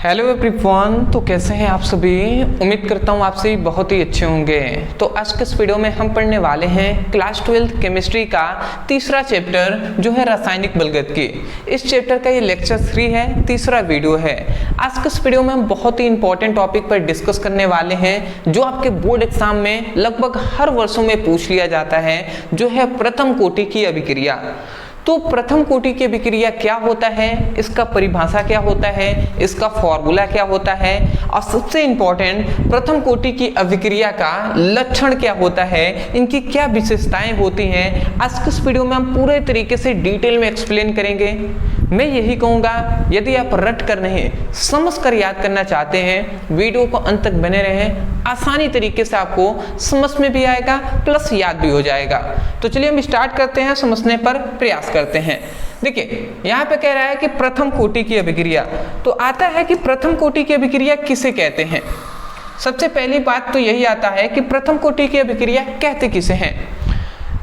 Hello everyone, तो कैसे हैं आप सभी। उम्मीद करता हूँ आप सभी बहुत ही अच्छे होंगे। तो आज के इस वीडियो में हम पढ़ने वाले हैं क्लास 12 केमिस्ट्री का तीसरा चैप्टर जो है रासायनिक बलगत इस चैप्टर का ये लेक्चर 3 है, तीसरा वीडियो है। आज के इस वीडियो में हम बहुत ही इंपॉर्टेंट टॉपिक पर डिस्कस करने वाले हैं जो आपके बोर्ड एग्जाम में लगभग हर वर्षों में पूछ लिया जाता है, जो है प्रथम कोटि की अभिक्रिया। तो प्रथम कोटि की अभिक्रिया क्या होता है, इसका परिभाषा क्या होता है, इसका फॉर्मूला क्या होता है, और सबसे इंपॉर्टेंट प्रथम कोटि की अभिक्रिया का लक्षण क्या होता है, इनकी क्या विशेषताएं होती हैं। आज के इस वीडियो में हम पूरे तरीके से डिटेल में एक्सप्लेन करेंगे। मैं यही कहूँगा, यदि आप रट कर नहीं समझ कर याद करना चाहते हैं, वीडियो को अंत तक बने रहें। आसानी तरीके से आपको समझ में भी आएगा प्लस याद भी हो जाएगा। तो चलिए हम स्टार्ट करते हैं, समझने पर प्रयास करते हैं। देखिए यहाँ पे कह रहा है कि प्रथम कोटि की अभिक्रिया, तो आता है कि प्रथम कोटि की अभिक्रिया किसे कहते हैं। सबसे पहली बात तो यही आता है कि प्रथम कोटि की अभिक्रिया कहते किसे हैं।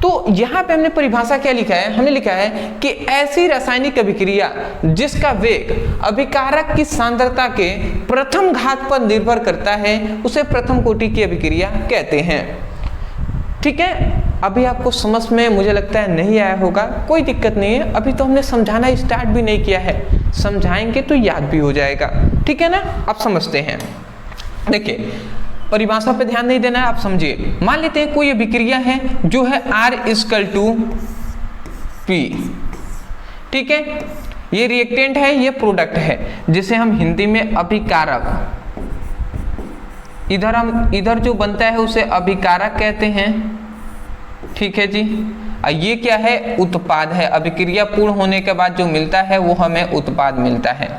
तो यहाँ पे हमने परिभाषा क्या लिखा है, हमने लिखा है कि ऐसी रासायनिक अभिक्रिया जिसका वेग अभिकारक की सांद्रता के प्रथम घात पर निर्भर करता है, उसे प्रथम कोटि की अभिक्रिया कहते हैं। ठीक है, अभी आपको समझ में मुझे लगता है नहीं आया होगा, कोई दिक्कत नहीं है, अभी तो हमने समझाना स्टार्ट भी नहीं किया है, समझाएंगे तो याद भी हो जाएगा। ठीक है ना, आप समझते हैं। देखिए परिभाषा पे ध्यान नहीं देना है, आप समझिए। मान लेते हैं कोई अभिक्रिया है जो है R=P, ठीक है, ये रिएक्टेंट है, ये प्रोडक्ट है, जिसे हम हिंदी में अभिकारक, इधर जो बनता है उसे अभिकारक कहते हैं। ठीक है जी, ये क्या है, उत्पाद है। अभिक्रिया पूर्ण होने के बाद जो मिलता है वो हमें उत्पाद मिलता है।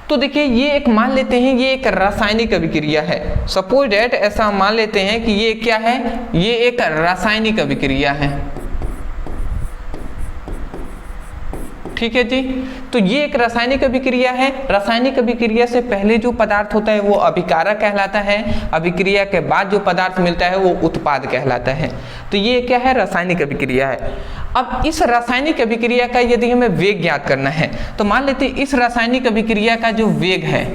तो देखिए ये एक मान लेते हैं, ये एक रासायनिक अभिक्रिया है। सपोज दैट ऐसा मान लेते हैं कि ये क्या है, ये एक रासायनिक अभिक्रिया है। ठीक है जी, तो ये एक रासायनिक अभिक्रिया है। रासायनिक अभिक्रिया से पहले जो पदार्थ होता है वो अभिकारक कहलाता है, अभिक्रिया के बाद जो पदार्थ मिलता है वो उत्पाद कहलाता है। तो ये क्या है, रासायनिक अभिक्रिया है। अब इस रासायनिक अभिक्रिया का यदि हमें वेग ज्ञात करना है, तो मान लेते हैं इस रासायनिक अभिक्रिया का जो वेग है,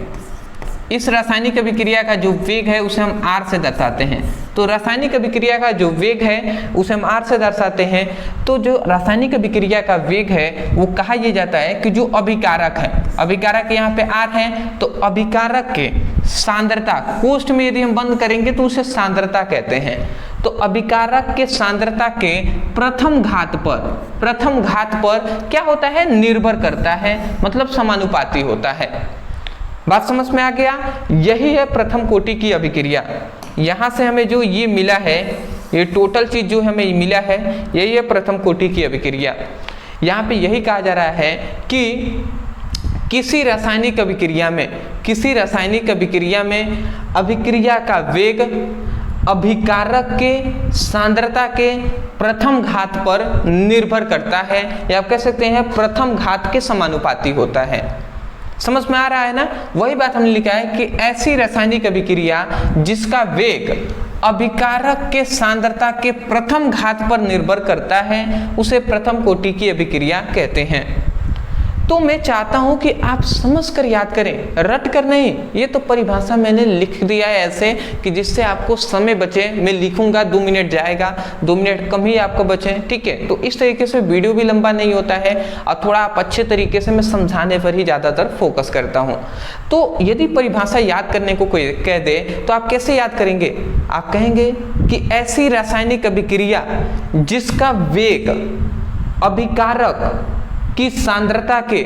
इस रासायनिक अभिक्रिया का जो वेग है उसे हम R से दर्शाते हैं। तो रासायनिक अभिक्रिया का जो वेग है उसे हम R से दर्शाते हैं। तो जो रासायनिक अभिक्रिया का वेग है वो कहा यह जाता है कि जो अभिकारक है, अभिकारक यहाँ पे R है, तो अभिकारक के सांद्रता, कोष्ठ में यदि हम बंद करेंगे तो उसे सांद्रता कहते हैं। तो अभिकारक के सांद्रता के प्रथम घात पर क्या होता है, निर्भर करता है, मतलब समानुपाती होता है। बात समझ में आ गया, यही है प्रथम कोटि की अभिक्रिया। यहाँ से हमें जो ये मिला है, ये टोटल चीज जो हमें मिला है, यही है प्रथम कोटि की अभिक्रिया। यहाँ पे यही कहा जा रहा है कि किसी रासायनिक अभिक्रिया में अभिक्रिया का वेग अभिकारक के सांद्रता के प्रथम घात पर निर्भर करता है, या आप कह सकते हैं प्रथम घात के समानुपाती होता है। समझ में आ रहा है ना, वही बात हमने लिखा है कि ऐसी रासायनिक अभिक्रिया जिसका वेग अभिकारक के सांद्रता के प्रथम घात पर निर्भर करता है, उसे प्रथम कोटि की अभिक्रिया कहते हैं। तो मैं चाहता हूं कि आप समझ कर याद करें, रट कर नहीं। ये तो परिभाषा मैंने लिख दिया है ऐसे कि जिससे आपको समय बचे। मैं लिखूंगा 2 मिनट जाएगा, 2 मिनट कम ही आपको बचे। ठीक है, तो इस तरीके से वीडियो भी लंबा नहीं होता है और थोड़ा आप अच्छे तरीके से मैं समझाने पर ही ज़्यादातर फोकस करता हूँ। तो यदि परिभाषा याद करने को कोई कह दे तो आप कैसे याद करेंगे, आप कहेंगे कि ऐसी रासायनिक अभिक्रिया जिसका वेग अभिकारक की सांद्रता के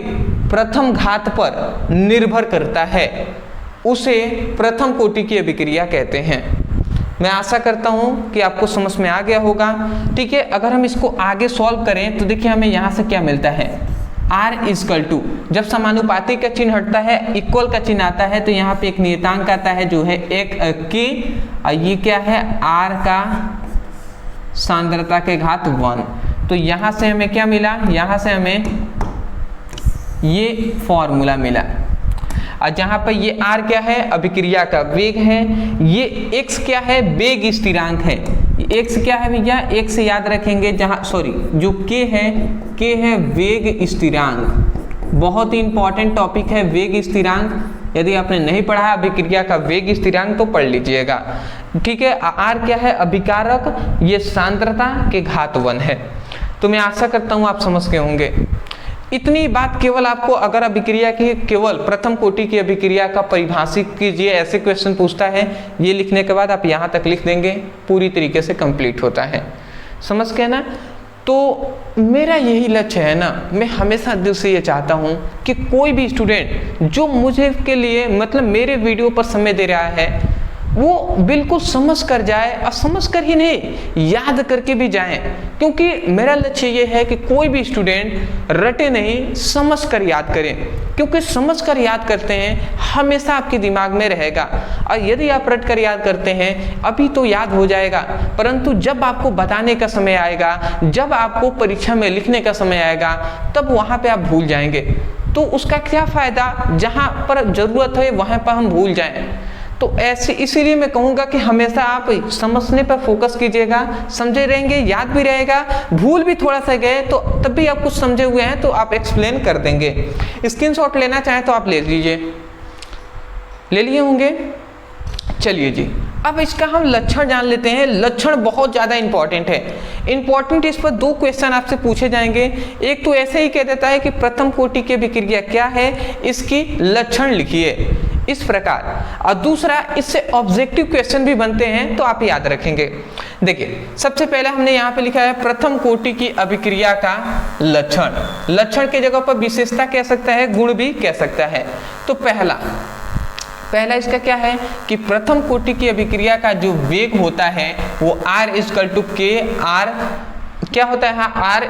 प्रथम घात पर निर्भर करता है, उसे प्रथम कोटि की अभिक्रिया कहते हैं। मैं आशा करता हूं कि आपको समझ में आ गया होगा। ठीक है, अगर हम इसको आगे सॉल्व करें तो देखिए हमें यहां से क्या मिलता है, R=, जब समानुपाती का चिन्ह हटता है इक्वल का चिन्ह आता है, तो यहाँ पे एक नियतांक आता है जो है एक K, ये क्या है, R का सांद्रता के घात 1। तो यहां से हमें क्या मिला, यहां से हमें ये फॉर्मूला मिला। और जहां पर ये R क्या है, अभिक्रिया का वेग है, ये X क्या है, वेग स्थिरांक है। X क्या है भैया, X याद रखेंगे, जहां जो K है वेग स्थिरांक। बहुत ही इंपॉर्टेंट टॉपिक है वेग स्थिरांक। यदि आपने नहीं पढ़ा अभिक्रिया का वेग स्थिरांक तो पढ़ लीजिएगा। ठीक है, आर क्या है? अभिकारक, ये सांद्रता के घात 1 है। तो मैं आशा करता हूं आप समझ गए होंगे। इतनी बात केवल आपको अगर अभिक्रिया की केवल प्रथम कोटि की अभिक्रिया का परिभाषित कीजिए, ऐसे क्वेश्चन पूछता है, ये लिखने के बाद आप यहाँ तक लिख देंगे, पूरी तरीके से कंप्लीट होता है। समझ गए ना? तो मेरा यही लक्ष्य है ना, मैं हमेशा दिल से ये चाहता हूँ कि कोई भी स्टूडेंट जो मुझे के लिए मतलब मेरे वीडियो पर समय दे रहा है वो बिल्कुल समझ कर जाए, और समझ कर ही नहीं याद करके भी जाएं, क्योंकि मेरा लक्ष्य ये है कि कोई भी स्टूडेंट रटे नहीं, समझ कर याद करें, क्योंकि समझ कर याद करते हैं हमेशा आपके दिमाग में रहेगा। और यदि आप रट कर याद करते हैं अभी तो याद हो जाएगा, परंतु जब आपको बताने का समय आएगा, जब आपको परीक्षा में लिखने का समय आएगा, तब वहाँ पे आप भूल जाएंगे। तो उसका क्या फायदा, जहाँ पर जरूरत है वहाँ पर हम भूल जाएं। तो ऐसे इसीलिए मैं कहूँगा कि हमेशा आप समझने पर फोकस कीजिएगा, समझे रहेंगे, याद भी रहेगा। भूल भी थोड़ा सा गए तो तब भी आप कुछ समझे हुए हैं तो आप एक्सप्लेन कर देंगे। स्क्रीनशॉट लेना चाहें तो आप ले लीजिए, ले लिए होंगे। चलिए जी, अब इसका हम लक्षण जान लेते हैं। लक्षण बहुत ज़्यादा इंपॉर्टेंट है। इंपॉर्टेंट इस पर 2 क्वेश्चन आपसे पूछे जाएंगे। एक तो ऐसे ही कह देता है कि प्रथम कोटि की अभिक्रिया क्या है, इसकी लक्षण लिखिए इस प्रकार, और दूसरा इससे ऑब्जेक्टिव क्वेश्चन भी बनते हैं तो आप याद रखेंगे। देखिए, सबसे पहले हमने यहाँ पे लिखा है प्रथम कोटि की अभिक्रिया का लक्षण। लक्षण की जगह पर विशेषता कह सकता है, गुण भी कह सकता है। तो पहला इसका क्या है कि प्रथम कोटि की अभिक्रिया का जो वेग होता है वो R = K, R क्या होता है? R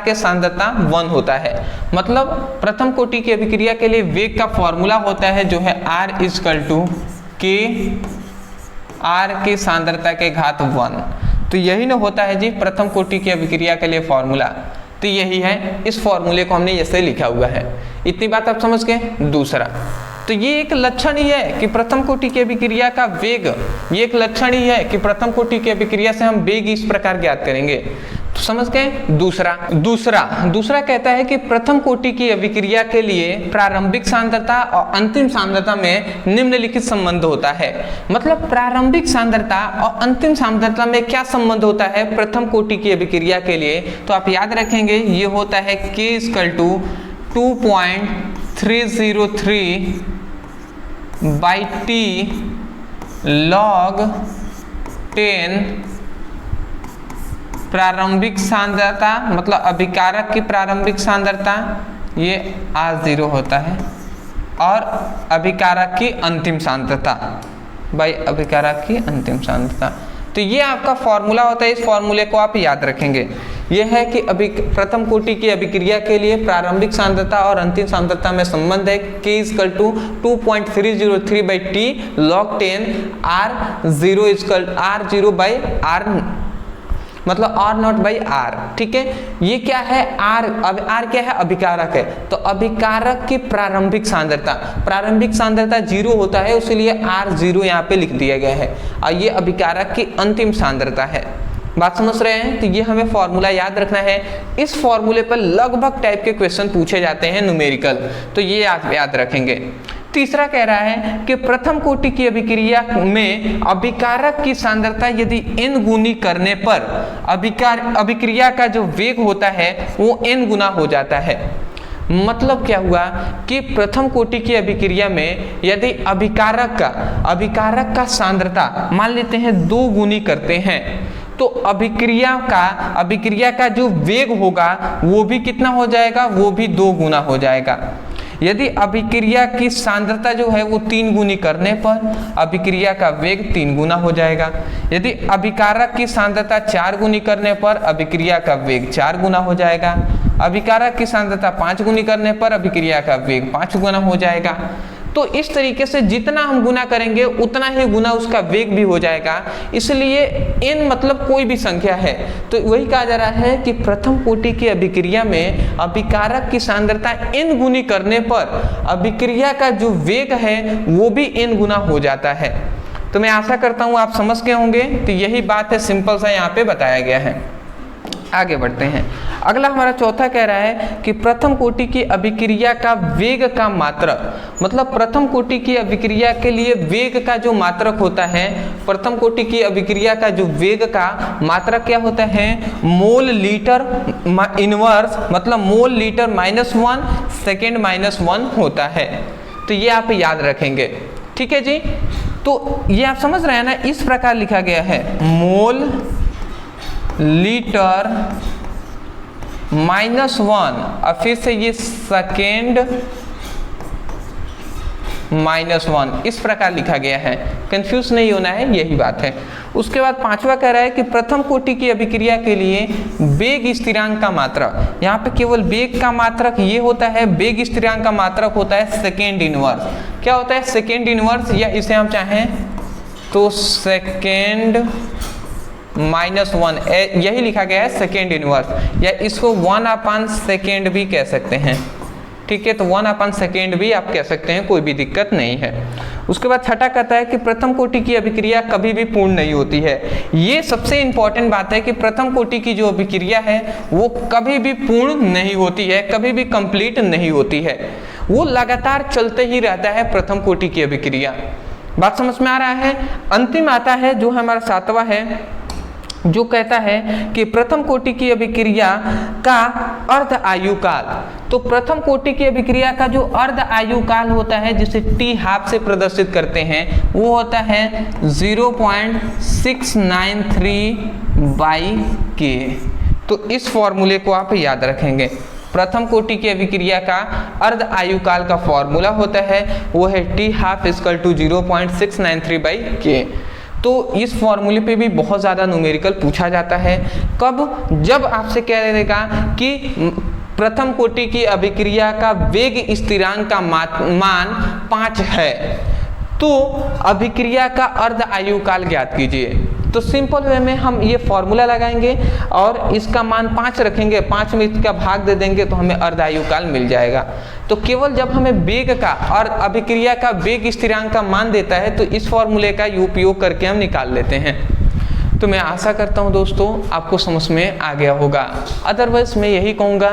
के सांद्रता 1 होता है। मतलब प्रथम कोटि की अभिक्रिया के लिए वेग का फॉर्मूला होता है जो है R = K, R की सांद्रता के घात 1। तो यही ना होता है जी प्रथम कोटि की अभिक्रिया के लिए फॉर्मूला। तो यही है, इस फॉर्मूले को हमने ऐसे लिखा हुआ है। इतनी बात आप समझ गए। दूसरा, तो ये एक लक्षण ही है कि प्रथम कोटि की अभिक्रिया का वेग, ये एक लक्षण ही है कि प्रथम कोटि की अभिक्रिया से हम वेग इस प्रकार ज्ञात करेंगे। तो समझ गए। दूसरा कहता है कि प्रथम कोटि की अभिक्रिया के लिए प्रारंभिक सांद्रता और अंतिम सांद्रता में निम्नलिखित संबंध होता है। मतलब प्रारंभिक सांद्रता और अंतिम सांद्रता में क्या संबंध होता है प्रथम कोटि की अभिक्रिया के लिए? तो आप याद रखेंगे, ये होता है K = 2.303/T log 10 प्रारंभिक सांद्रता, मतलब अभिकारक की प्रारंभिक सांद्रता, ये R0 होता है, और अभिकारक की अंतिम सांद्रता अभिकारक की अंतिम सांद्रता। तो ये आपका फॉर्मूला होता है। इस फॉर्मूले को आप याद रखेंगे। यह है कि प्रथम कोटि की अभिक्रिया के लिए प्रारंभिक सांद्रता और अंतिम सांद्रता में संबंध है। K = 2.303/T log 10 R0/R मतलब R0/R। ठीक है, ये क्या है? अब R क्या है? अभिकारक है। तो अभिकारक की प्रारंभिक सांद्रता 0 होता है, इसलिए R0 यहाँ पे लिख दिया गया है, और ये अभिकारक की अंतिम सांद्रता है। बात समझ रहे हैं? तो ये हमें फॉर्मूला याद रखना है। इस फॉर्मूले पर लगभग टाइप के क्वेश्चन पूछे जाते हैं न्यूमेरिकल, तो ये आप याद रखेंगे। तीसरा कह रहा है कि प्रथम कोटि की अभिक्रिया में अभिकारक की सांद्रता यदि n गुनी करने पर अभिक्रिया का जो वेग होता है वो n गुना हो जाता है। मतलब क्या हुआ कि प्रथम कोटि की अभिक्रिया में यदि अभिकारक का सांद्रता मान लेते हैं 2 गुनी करते हैं, तो अभिक्रिया का जो वेग होगा वो भी कितना हो जाएगा? वो भी 2 गुना हो जाएगा। यदि अभिक्रिया की सांद्रता जो है वो 3 गुनी करने पर अभिक्रिया का वेग 3 गुना हो जाएगा। यदि अभिकारक की सांद्रता 4 गुनी करने पर अभिक्रिया का वेग 4 गुना हो जाएगा। अभिकारक की सांद्रता 5 गुनी करने पर अभिक्रिया का वेग 5 गुना हो जाएगा। तो इस तरीके से जितना हम गुना करेंगे उतना ही गुना उसका वेग भी हो जाएगा। इसलिए n मतलब कोई भी संख्या है, तो वही कहा जा रहा है कि प्रथम कोटि की अभिक्रिया में अभिकारक की सांद्रता n गुनी करने पर अभिक्रिया का जो वेग है वो भी n गुना हो जाता है। तो मैं आशा करता हूँ आप समझ गए होंगे। तो यही बात है, सिंपल सा यहाँ पे बताया गया है। आगे बढ़ते हैं। अगला हमारा चौथा कह रहा है कि प्रथम कोटि की अभिक्रिया का वेग का मात्रक, मतलब प्रथम कोटि की अभिक्रिया के लिए वेग का जो मात्रक होता है, प्रथम कोटि की अभिक्रिया का जो वेग का मात्रक क्या होता है, मोल लीटर इनवर्स, मतलब मोल लीटर -1 सेकेंड -1 होता है। तो ये आप याद रखेंगे, ठीक है जी। तो ये आप समझ रहे हैं ना, इस प्रकार लिखा गया है मोल लीटर -1 और फिर से ये सेकेंड -1, इस प्रकार लिखा गया है। कंफ्यूज नहीं होना है, यही बात है। उसके बाद पांचवा कह रहा है कि प्रथम कोटि की अभिक्रिया के लिए वेग स्थिरांक का मात्रक, यहाँ पे केवल वेग का मात्रक ये होता है, वेग स्थिरांक का मात्रक होता है सेकेंड इनवर्स। क्या होता है सेकेंड इनवर्स, या इसे हम चाहें तो सेकेंड -1, यही लिखा गया है सेकेंड इनवर्स, या इसको 1/2 भी कह सकते हैं, ठीक है। तो 1/2 भी आप कह सकते हैं, कोई भी दिक्कत नहीं है। उसके बाद छठा कहता है कि प्रथम कोटि की अभिक्रिया कभी भी पूर्ण नहीं होती है। ये सबसे इंपॉर्टेंट बात है कि प्रथम कोटि की जो अभिक्रिया है वो कभी भी पूर्ण नहीं होती है, कभी भी कंप्लीट नहीं होती है, वो लगातार चलते ही रहता है प्रथम कोटि की अभिक्रिया। बात समझ में आ रहा है। अंतिम आता है जो हमारा सातवां है, जो कहता है कि प्रथम कोटि की अभिक्रिया का अर्ध आयु काल। तो प्रथम कोटि की अभिक्रिया का जो अर्ध आयु काल होता है, जिसे t½ से प्रदर्शित करते हैं, वो होता है 0.693/k। तो इस फॉर्मूले को आप याद रखेंगे। प्रथम कोटि की अभिक्रिया का अर्ध आयु काल का फॉर्मूला होता है वो है t½ = 0.693/k। तो इस फॉर्मूले पे भी बहुत ज़्यादा न्यूमेरिकल पूछा जाता है। कब? जब आपसे कह देगा कि प्रथम कोटि की अभिक्रिया का वेग स्थिरांक का मान 5 है, तो अभिक्रिया का अर्ध आयु काल ज्ञात कीजिए। तो सिंपल वे में हम ये फॉर्मूला लगाएंगे और इसका मान 5 रखेंगे, 5 में इसका भाग दे देंगे तो हमें अर्ध आयु काल मिल जाएगा। तो केवल जब हमें वेग का और अभिक्रिया का वेग स्थिरांक का मान देता है तो इस फॉर्मूले का उपयोग करके हम निकाल लेते हैं। तो मैं आशा करता हूं दोस्तों आपको समझ में आ गया होगा। अदरवाइज मैं यही कहूँगा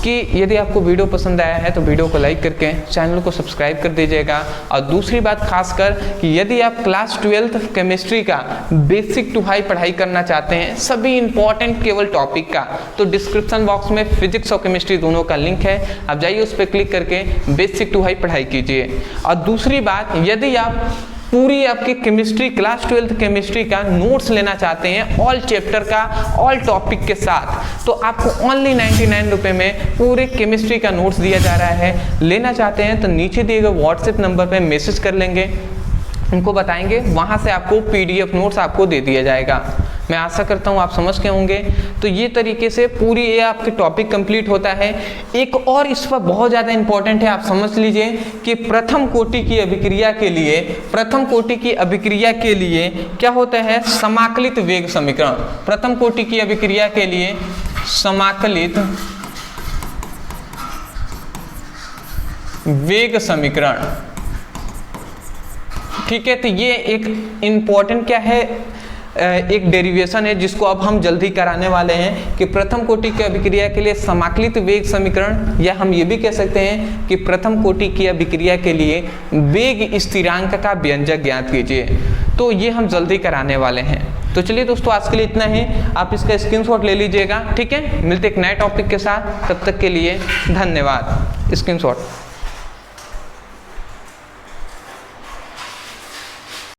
कि यदि आपको वीडियो पसंद आया है तो वीडियो को लाइक करके चैनल को सब्सक्राइब कर दीजिएगा। और दूसरी बात खासकर कि यदि आप क्लास 12th केमिस्ट्री का बेसिक टू हाई पढ़ाई करना चाहते हैं, सभी इंपॉर्टेंट केवल टॉपिक का, तो डिस्क्रिप्शन बॉक्स में फिजिक्स और केमिस्ट्री दोनों का लिंक है, आप जाइए उस पर क्लिक करके बेसिक टू हाई पढ़ाई कीजिए। और दूसरी बात, यदि आप पूरी आपकी केमिस्ट्री क्लास 12th केमिस्ट्री का नोट्स लेना चाहते हैं ऑल चैप्टर का, ऑल टॉपिक के साथ, तो आपको ओनली 99 रुपये में पूरे केमिस्ट्री का नोट्स दिया जा रहा है। लेना चाहते हैं तो नीचे दिए गए व्हाट्सएप नंबर पे मैसेज कर लेंगे, उनको बताएंगे, वहाँ से आपको PDF नोट्स आपको दे दिया जाएगा। मैं आशा करता हूँ आप समझ के होंगे। तो ये तरीके से पूरी ये आपके टॉपिक कंप्लीट होता है। एक और इस पर बहुत ज़्यादा इंपॉर्टेंट है, आप समझ लीजिए कि प्रथम कोटि की अभिक्रिया के लिए, प्रथम कोटि की अभिक्रिया के लिए क्या होता है, समाकलित वेग समीकरण। प्रथम कोटि की अभिक्रिया के लिए समाकलित वेग समीकरण, ठीक है। तो ये एक इंपॉर्टेंट क्या है, एक डेरिवेशन है जिसको अब हम जल्दी कराने वाले हैं कि प्रथम कोटि की अभिक्रिया के लिए समाकलित वेग समीकरण, या हम ये भी कह सकते हैं कि प्रथम कोटि की अभिक्रिया के लिए वेग स्थिरांक का व्यंजक ज्ञात कीजिए। तो ये हम जल्दी कराने वाले हैं। तो चलिए दोस्तों आज के लिए इतना ही, आप इसका स्क्रीनशॉट ले लीजिएगा, ठीक है। मिलते एक नए टॉपिक के साथ, तब तक के लिए धन्यवाद। स्क्रीनशॉट।